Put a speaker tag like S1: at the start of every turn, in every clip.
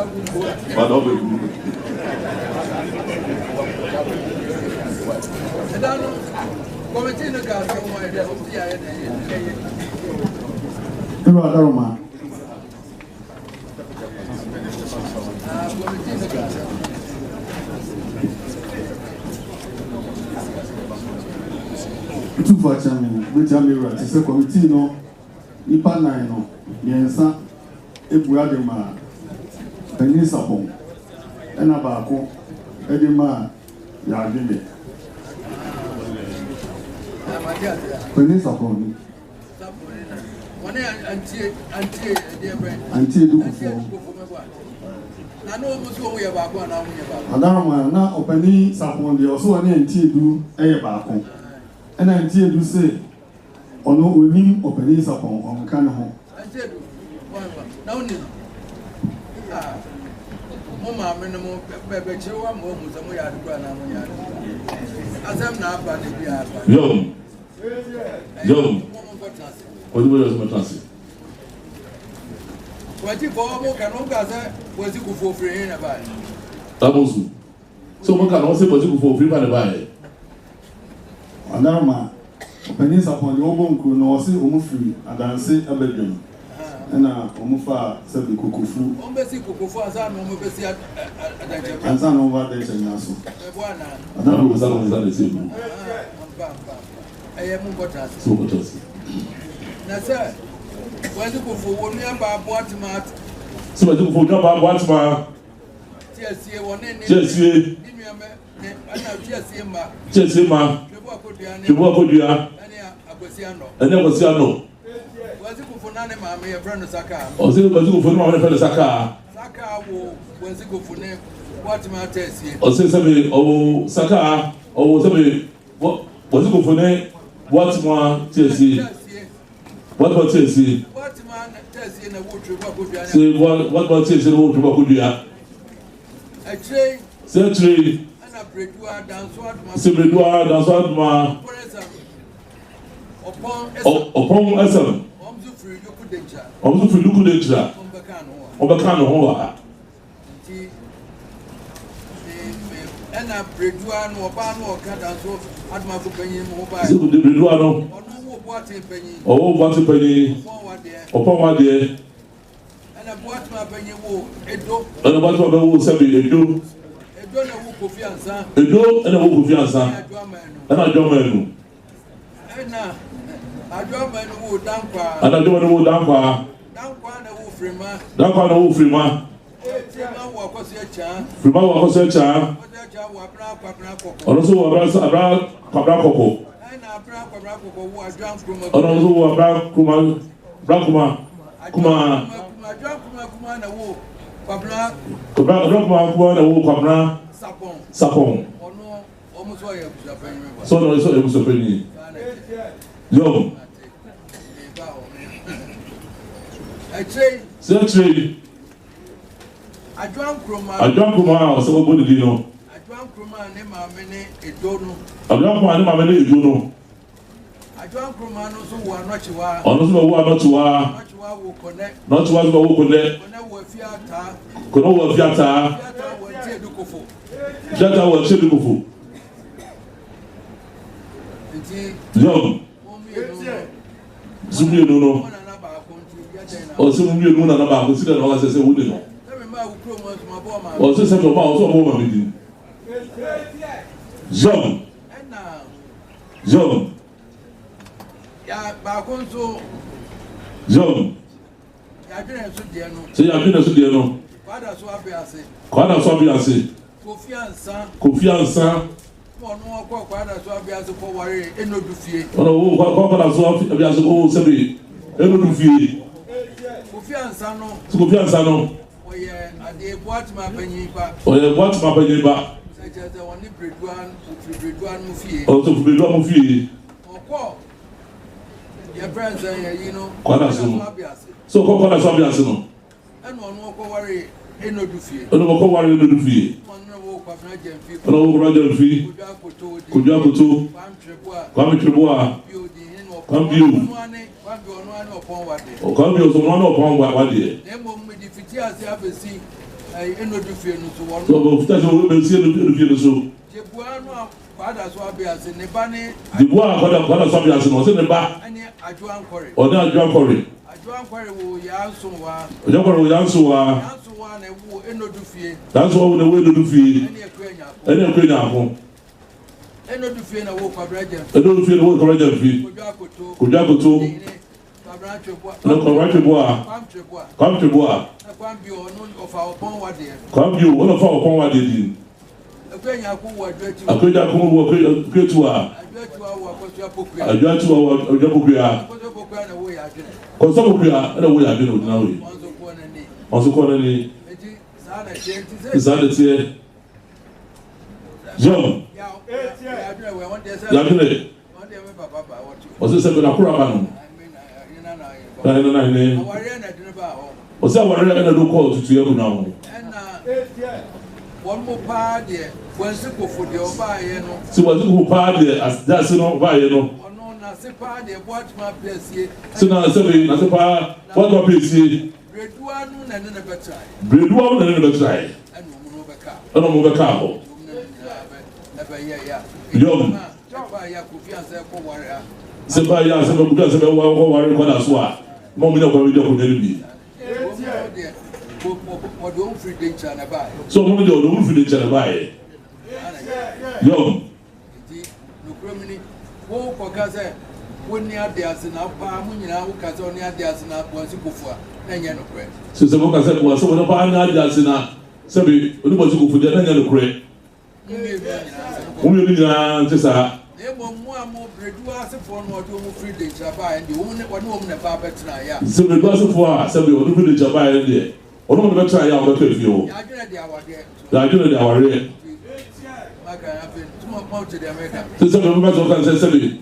S1: Two for chairman, which I'm right. It's a committee, no, Ipa Nino, Yensa, Ebuadema, Penisapon, and Abaco, Edema, Yardine. Penisapon. Until now, opening Sapon, the also until do a barco. And until you say, or no, we mean opening Sapon on Canaho.
S2: Mama, minimum, baby, children, moments, and we are the grand. As I'm not bad,
S3: Yo, what was my task?
S2: What if all can look as was it for free in a buy?
S3: That was so one can also was it for free by the buy.
S1: Another opening upon the Obon could not see free and then say a bedroom. And Omufa said the Kukufu.
S2: Kukufu as I know,
S1: and some over there, and also.
S3: I don't know that the same.
S2: I am what
S3: so what else?
S2: Now, sir, when you go for 1 year by what mat?
S3: So I do for job about what's my
S2: Yes, you want any.
S3: just you, and never see I know.
S2: Was it for none of my friend Saka?
S3: Or say, but you for my friend Saka.
S2: Saka was it go for name? What matters here?
S3: Or say somebody, oh, Saka, or somebody, what was it for name? What's my Chelsea? What about Chelsea?
S2: What man tells in a wood to
S3: say, what about Chelsea? What could you have?
S2: A train,
S3: Century,
S2: and a breadware dance what
S3: Sibridua, that's what my upon SM. Also, for look at it, Obacano,
S2: and a breadware or ban or cat and so at my companion mobile.
S3: So the Breduano, oh, what's a penny upon my dear,
S2: and a what my penny wool, a dog,
S3: and about what I will say, a do,
S2: a dog of fianza,
S3: a do, and a walk of fianza, and I don't know.
S2: And I drop my wood down,
S3: and I don't know down far,
S2: down one a wolf frima,
S3: down far, no frima, frima was a child, also about Cabraco,
S2: and I
S3: also about Kuma, Kuma, Kuma, Sapon. So no, so it was a penny. Yo, Century.
S2: I drank Kuma,
S3: so good, you know.
S2: I drank Kuma, name my many, a dono.
S3: I drank my many, you know.
S2: I drank Kuma, no, so one, not you are.
S3: Honestly, not to
S2: will connect.
S3: Not to us, but who connect. Could not work Fiata. Jata was Chilibufu. Young. Zumbi no. Or some new moon and about consider all as I say, wouldn't know. Or so set about also a woman meeting. John.
S2: Yeah, Baconso.
S3: John. So you have been a Sudiano.
S2: Father Swabiase.
S3: Quite a say. Kofi Ansa.
S2: Oh, no, quite as well as a worry, and no do fear.
S3: Oh, what as well as oh, Sabi. Eno fie.
S2: Kofi Ansano.
S3: Kofi Ansano.
S2: Oye, ade boat ma panyiba.
S3: Oye, boat ma panyiba.
S2: Say just the only breadwan mu fie.
S3: Oh, so breadwan mu fie.
S2: Oko. Your friends you know.
S3: Kwada so kwada so abiase no.
S2: Eno no ko worry, eno do fie.
S3: Eno ko worry eno do fie. Ono wo Roger Fee. Kujua kutu. Kwame Treboa. Kwambio. Kwambio so no upon what dey.
S2: Nemo me di fiti ase abesi. eno du fie no so
S3: so
S2: wono
S3: but that's what we see no fie no so
S2: jebua no kwada so abiase ne ba ne
S3: the boy kwada so abiase no se ne ba
S2: ani adwo ankore
S3: o na adwo ankore
S2: wo yanso wa
S3: wo yanso wa
S2: na wo eno du fie
S3: that's what we eno du fie
S2: ani
S3: ekwenya ho
S2: eno du fie na wo kwabraje
S3: eno du fie na wo kwabraje fie kojwa akoto no kwabraje boa kwamtwe boa
S2: kwambio no ofa opon wade
S3: kwambio wona fa opon wade din
S2: akwenya ko wo adwatu
S3: akwenya ko wo kwetu a
S2: wo akotua pokua
S3: adwatu wo adwa pokua
S2: na wo ya adwene
S3: ko so pokua na wo ya adwene odina we onso ko na ni sana tie John ya adwene o se be na kura ba no na ni o se aware na do ko tutu ya kuna ho
S2: one more part there once go for the oba ye no
S3: si was go pa de as that so no ba ye no
S2: ono na se pa de what my place ye
S3: so na se be na se pa what my place ye
S2: redua nu na ne betrai
S3: redua na ne betrai ano mo beka ho
S2: na ba ye ya
S3: yom
S2: pa ya ku fi anse ko ware
S3: se ba ya se ba ku se ba wa ko ware ko da so a mo mi na ko mi de ko ne bi so mo de o do free danger na bae yo
S2: no kromini wo ko kaze woni ade ase na ba mu nyina wo kaze oni ade ase na bo asi kofua na nya no kre
S3: so se mo kaze ko so no ba na ade ase na se bi oni bo asi kofua na nya no kre mo mi ni na ntesa
S2: ebo mu amo bredu ase fo no o do mu free danger ba ndi wo ne wo ne ba betra ya
S3: se bredu ase fo a se bi o do free danger ba ya de ono mo betra ya o be ka fi o
S2: ya gene de awade
S3: ya gene de aware
S2: maka ya fe tuma mo te de america
S3: se be mo so kan se bi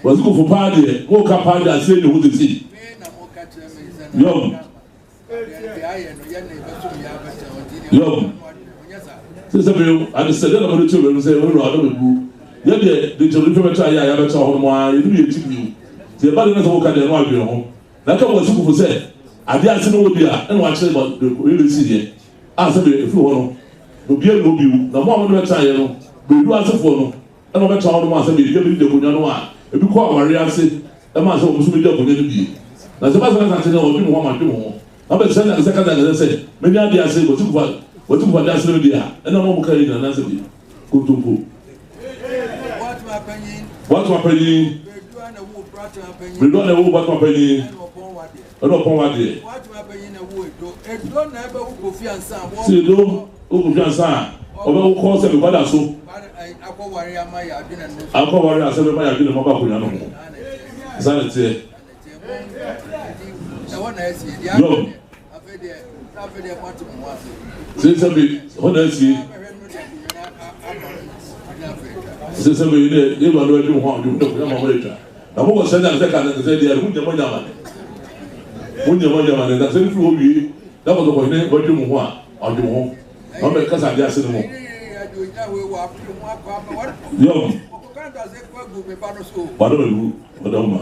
S3: was go for party wo ka party ase ni wo de si
S2: na mo ka tere me se na
S3: yo
S2: ya ye no ye ne be so ya betra o di
S3: yo se be and se de na mo to be se wo ro ado be bu ye de to do betra ya betra ho mo a ye bi e ti bi se ba de na so ka de no adwe ho na ka was go for se ade ase no obi a na wa kire ba we si de a se be efu ho no obi e no bi na mo amon be tan ye no be du ase fo no na mo be tan ho no ma se be de de kunwa no a ebi ko aware ase e ma se o musu be de kunwa no bi na se ba se na tan ne o bi mo ma bi mo na be se na se ka da se me ni ade ase bo tu kwa da ase no bi a na mo ka yi na se bi kutumpo what my penny be do na wo what my penny ono pon wa de
S2: what my penny na wo edo na ebe wo ko fi ansa wo
S3: si do o ko fi ansa o be wo ko se be kwada so
S2: akọwari ama ya adwene no
S3: akọwari ase be ma ya adwene mo ba ko ya no mo sana tie
S2: na wona esi di
S3: yo
S2: afede kwatu mo ase
S3: se be wona esi se be ile e ba do adwene ho adwene ko ya ma mo eta na mo ko se na se ka na se di hu nyamo nyama ne da se fi obi da ko ko ne bo adwene ho a adwene ho ma be kasa dia se no mo yo bado me bu bado ma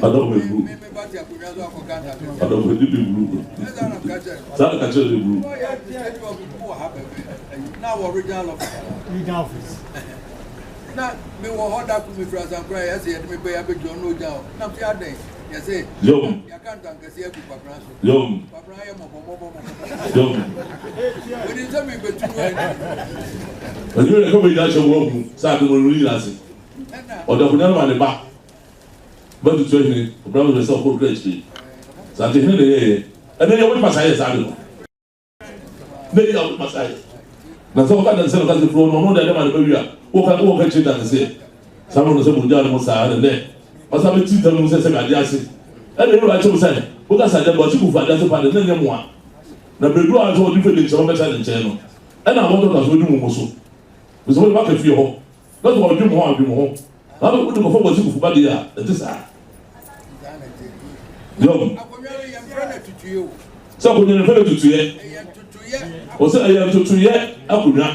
S3: bado me bu bado me di bu sa ka che di bu
S2: na wo regional office na me wo hoda ku me frasa kra ya se me be ya be jo no ja na fi aden ya se
S3: yo
S2: ya kan tan ke se ku papra so
S3: yo
S2: papra ya mo
S3: yo
S2: woni se me be tu
S3: Ojo le ko be da che wo mu sa do no ri la se o da kunya ma le ba tu so ni o bra mo se ko kra chi sa te ne ye ene ye wo pa sa ye sa do ne ya wo pa sa ye na so ka da se ka se fro no da ma le ba wi a wo ka chi da se sa no se mu ja mo sa ne asa be ti tanu se ga dia se ene ru a che mo sa wo ka sa da ba chi ku fa da se pa de ne mo a na be du a so di fe de che mo be sa de che no ena wo to ka so di mo so so we ba ka fi ho na to odwum ho na be ko fo bosi ku ba dia e ti sa yo
S2: akonwere ya frena tutuye o
S3: so ko nyene fele tutuye o se ayi tutuye akunwa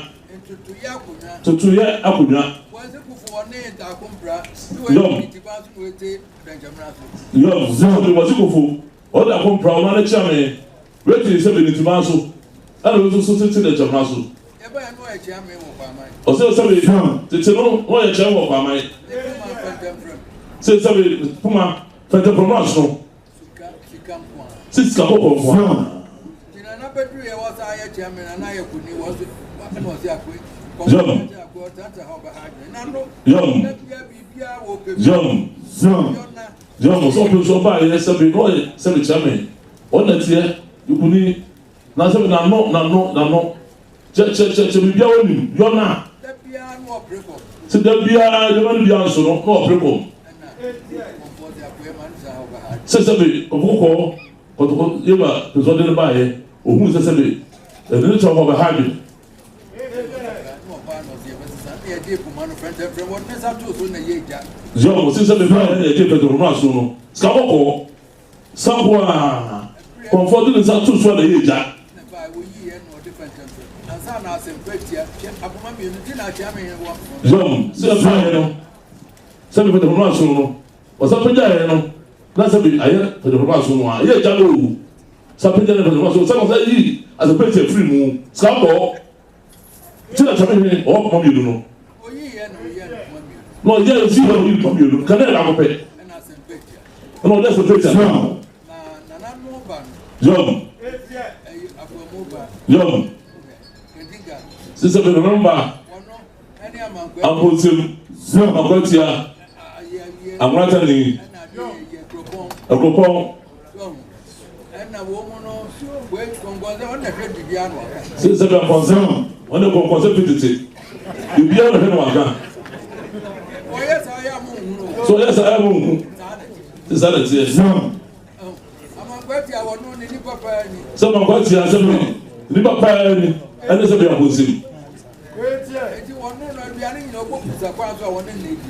S3: tutuye akunwa
S2: wanze ku fo ne da kompra
S3: yo
S2: ti ba su wete benjamin aso
S3: yo so de bosi ku fo o da kompra o na le chame Wait till you say the Tomaso. I don't know so the Tomaso. Or so somebody to know what a child of my say somebody Puma Fanta Promotion. Six couple of one. John, so by yes, some chairman. On that year, you could need nothing. No. Church, be going. You're not. So there be a answer, no people. Says a bit of who but you were presented by who is a bit. The little of a hybrid. John, since I'm a Romaso, Scabo, someone comforted is up to swallow the age. John, somebody for the Romaso was up in there. That's a bit higher for the Romaso. Yes, Jalo. Something for the Romaso. Some of that as a pretty free moon. Scabo. Tell us something or come you know. No, yeah, see how you come you. Can I have a pet? No, that's a picture now. John. Sister, remember. I'm putting some about here. I'm writing a propos. Sister, I'm concerned. When the concept you be able to hear one gun. So, yes, I am. Is that it? Some of what you are saying, Liverpool, and it's a bit of Muslim.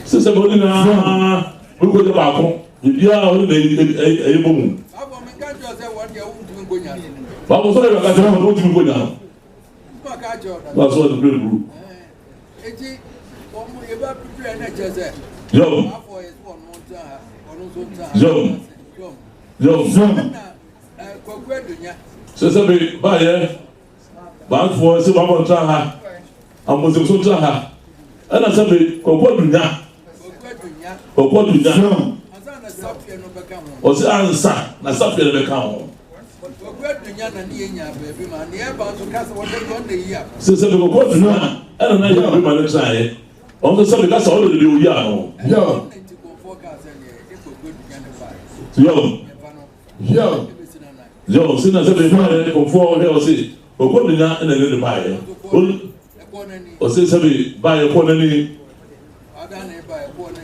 S3: Sister Bolina, who go to Baco, if you are only a woman. But was all I got to go down. That's what the great group. Yo. So say by here, back for say baba try ha. Amozo so try ha. And I say kokodunya. O say answer, na safia no be ka ho. Se se ko tuna ana na ya be ma le try on so say because all the you ya no yo sina se be ma ko fo he o se o ko dunya na le ba ye o se be ba ye ko na ni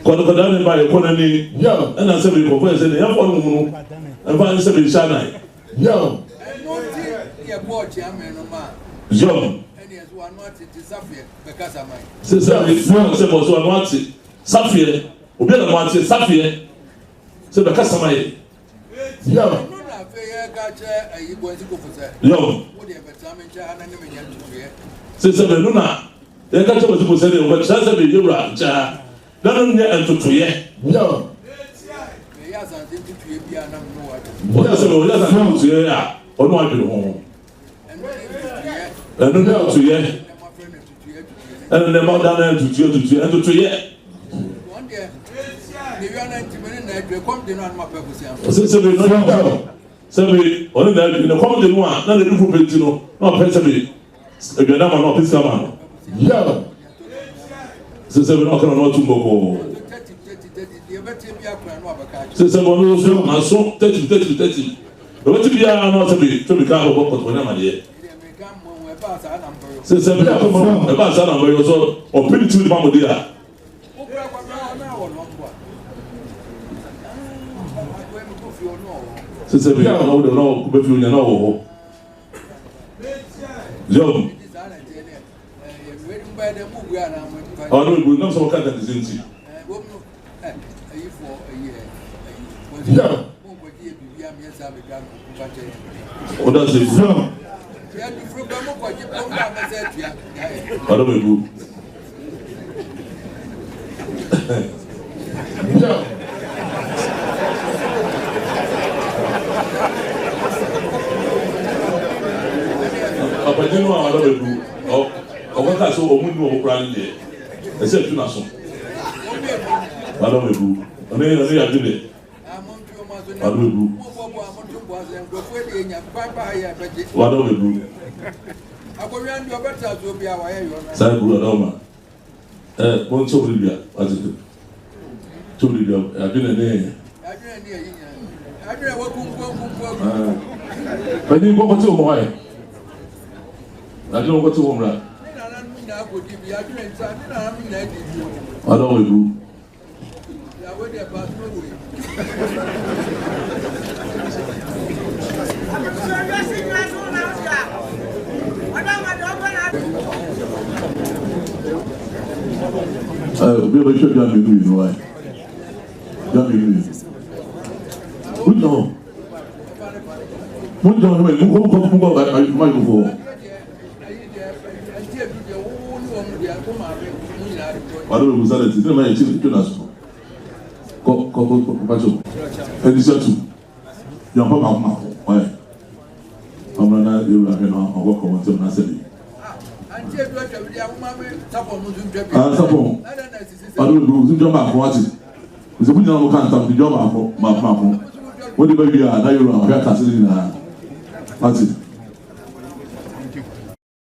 S3: ko da ne ba ye ko na ni yo na se be ko fo se ne ya fo no mu no en fa se be sha na yo c'est ça, c'est bon, so anoati safie obi na anoati safie c'est be kasamaye c'est ça be nuna e ka tebo ko se de o ka se be yura ja na no ne entutuye ya san entutuye bia na mo wa o se be o ya san entutuye ya ono aduru ho enu ne entutuye and the mother and to yet. Seven, only that in the common one, not the group of Tino, not Pensabe, a Ganama, not Piscamano. Yeah. Since I'm not going to go. Since I'm on those films, I saw 30. But to be not to be kind of work with my dear. Since I'm not about Sana, but also, or pretty to the Mamma dear. Since I don't know, if you know. Joe. Oh, no, we know some kind of disease. Yeah. What does it? I don't know. pàjẹ́ nù àwọn ọ̀dọ́ bẹ̀rù ọ̀kọ́ ká so ọmú nù ọ̀kọ́ kura nílẹ̀ ẹsẹ̀ tún nà so ọ̀dọ́ bẹ̀rù ọ̀nà yà dùn dẹ̀ ọ̀dọ́ bẹ̀rù ọ̀dọ́ bẹ̀rù sáyẹ̀ buru ọ̀dọ́ ma mo n sọ̀rọ̀ ibi a wàá ti sọ̀rọ̀ ibi a adùn ẹ̀ nìyẹn. Pẹ̀lú ìgbọ́kọ̀ tí o mọ̀ wáyé, adùn ọkọ̀ tí o mọ̀ rà. Adùn ọ̀wọ̀ ìlú. Obi ọba iṣẹ́ ìjọba ìlú yìí ni wáyé. Ìjọba ìlú yìí. Wọ́n jọ ọ̀nà ìlú kọ́ fún bọ́ máìkù fọ́. Wà á lórí ìbùsálẹ̀ tí ní ìmáyé tí ó nà sùn. Kọ́ pàṣọ. Ẹni sẹ́tù. Yàn fọ́ máa máa fọ́ wáyé. Ọmọ náà yóò rà hẹ́nà ọgbọ́ kọ̀ wọ́n tí ó náà sẹ́lẹ̀. Sápọ̀. Wà á lórí ìbùsálẹ̀ máa fọ́ wá ti. Ìsìnkú nyina mo ka ntam ìjọba máa fọ́ wọ́n di bá wí à náà yóò rà ọ̀hẹ́ àkàsí nìyà láti.